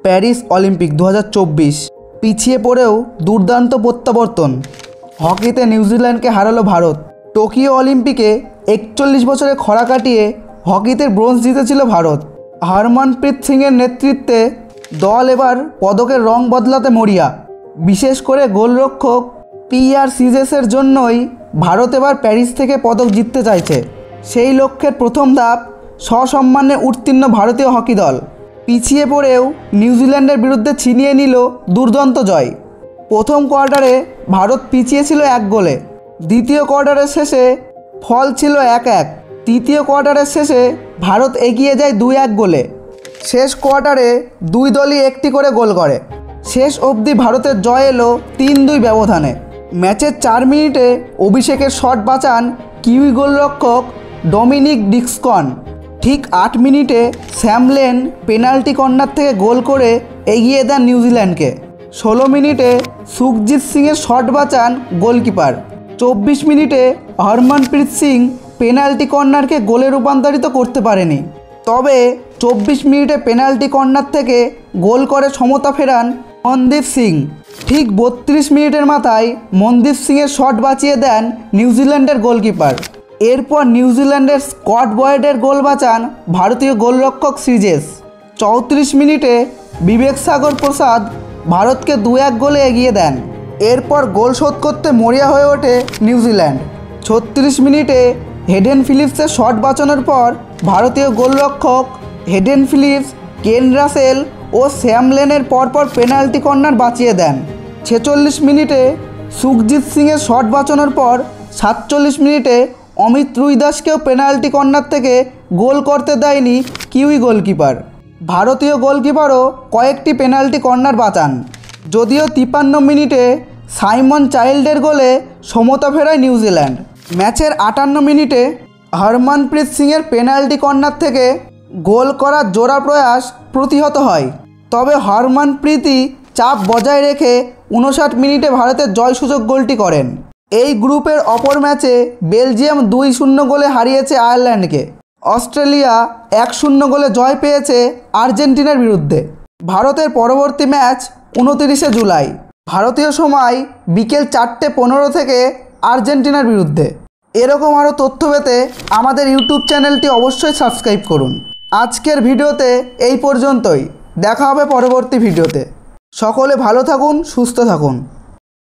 Paris Olympic 2024 পিছিয়ে পড়েও দুর্দান্ত প্রত্যাবর্তন। হকিতে নিউজিল্যান্ডকে হারালো ভারত। টোকিও অলিম্পিকে 41 বছরে খরা কাটিয়ে হকিতে ব্রোঞ্জ জিতেছিল ভারত। হরমনপ্রীত সিংয়ের নেতৃত্বে দল এবার পদকের রং বদলাতে মরিয়া। বিশেষ করে গোলরক্ষক PR সিজেসের জন্যই ভারত এবার প্যারিস থেকে পদক জিততে চাইছে। সেই লক্ষ্যের প্রথম ধাপ সসম্মানে উত্তীর্ণ ভারতীয় হকি দল পিছিয়ে পড়েও নিউজিল্যান্ডের বিরুদ্ধে ছিনিয়ে নিল দুর্দান্ত জয়। প্রথম কোয়ার্টারে ভারত পিছিয়ে ছিল 1 গোলে। দ্বিতীয় কোয়ার্টারের শেষে ফল ছিল 1-1। তৃতীয় কোয়ার্টারের শেষে ভারত এগিয়ে যায় 2-1 গোলে। শেষ কোয়ার্টারে দুই দলই একটি করে গোল করে। শেষ অবধি ভারতের জয় এলো 3-2 ব্যবধানে। ম্যাচের 4 মিনিটে অভিষেকের শট বাঁচান কিউই গোলরক্ষক ডমিনিক ডিক্সকন। ঠিক 8 মিনিটে স্যাম লেন পেনাল্টি কর্নার থেকে গোল করে এগিয়ে দেন নিউজিল্যান্ডকে। 16 মিনিটে সুখজিৎ সিংয়ের শট বাঁচান গোলকিপার। 24 মিনিটে হরমনপ্রীত সিং পেনাল্টি কর্নারকে গোলে রূপান্তরিত করতে পারেনি। তবে 24 মিনিটে পেনাল্টি কর্নার থেকে গোল করে সমতা ফেরান মনদীপ সিং। ঠিক 32 মিনিটের মাথায় মনদীপ সিংয়ের শট বাঁচিয়ে দেন নিউজিল্যান্ডের গোলকিপার। এরপর নিউজিল্যান্ডের স্কট বয়েডের গোল বাঁচান ভারতীয় গোলরক্ষক সিজেস। 34 মিনিটে বিবেক সাগর প্রসাদ ভারতকে 2-1 গোলে এগিয়ে দেন। এরপর গোল শোধ করতে মরিয়া হয়ে ওঠে নিউজিল্যান্ড। 36 মিনিটে হেডেন ফিলিপসের শট বাঁচানোর পর ভারতীয় গোলরক্ষক হেডেন ফিলিপস, কেন রাসেল ও স্যাম লেনের পরপর পেনাল্টি কর্নার বাঁচিয়ে দেন। 46 মিনিটে সুখজিৎ সিংয়ের শট বাঁচানোর পর 47 মিনিটে অমিত রুইদাসকেও পেনাল্টি কর্নার থেকে গোল করতে দেয়নি কিউই গোলকিপার। ভারতীয় গোলকিপারও কয়েকটি পেনাল্টি কর্নার বাঁচান। যদিও 53 মিনিটে সাইমন চাইল্ডের গোলে সমতা ফেরায় নিউজিল্যান্ড। ম্যাচের 58 মিনিটে হরমনপ্রীত সিংয়ের পেনাল্টি কর্নার থেকে গোল করার জোড়া প্রয়াস প্রতিহত হয়। তবে হরমনপ্রীতই চাপ বজায় রেখে 59 মিনিটে ভারতের জয়সূচক গোলটি করেন। এই গ্রুপের অপর ম্যাচে বেলজিয়াম 2-0 গোলে হারিয়েছে আয়ারল্যান্ডকে। অস্ট্রেলিয়া 1-0 গোলে জয় পেয়েছে আর্জেন্টিনার বিরুদ্ধে। ভারতের পরবর্তী ম্যাচ 29 জুলাই ভারতীয় সময় বিকেল 4:15 থেকে আর্জেন্টিনার বিরুদ্ধে। এরকম আরও তথ্য পেতে আমাদের ইউটিউব চ্যানেলটি অবশ্যই সাবস্ক্রাইব করুন। আজকের ভিডিওতে এই পর্যন্তই। দেখা হবে পরবর্তী ভিডিওতে। সকলে ভালো থাকুন, সুস্থ থাকুন।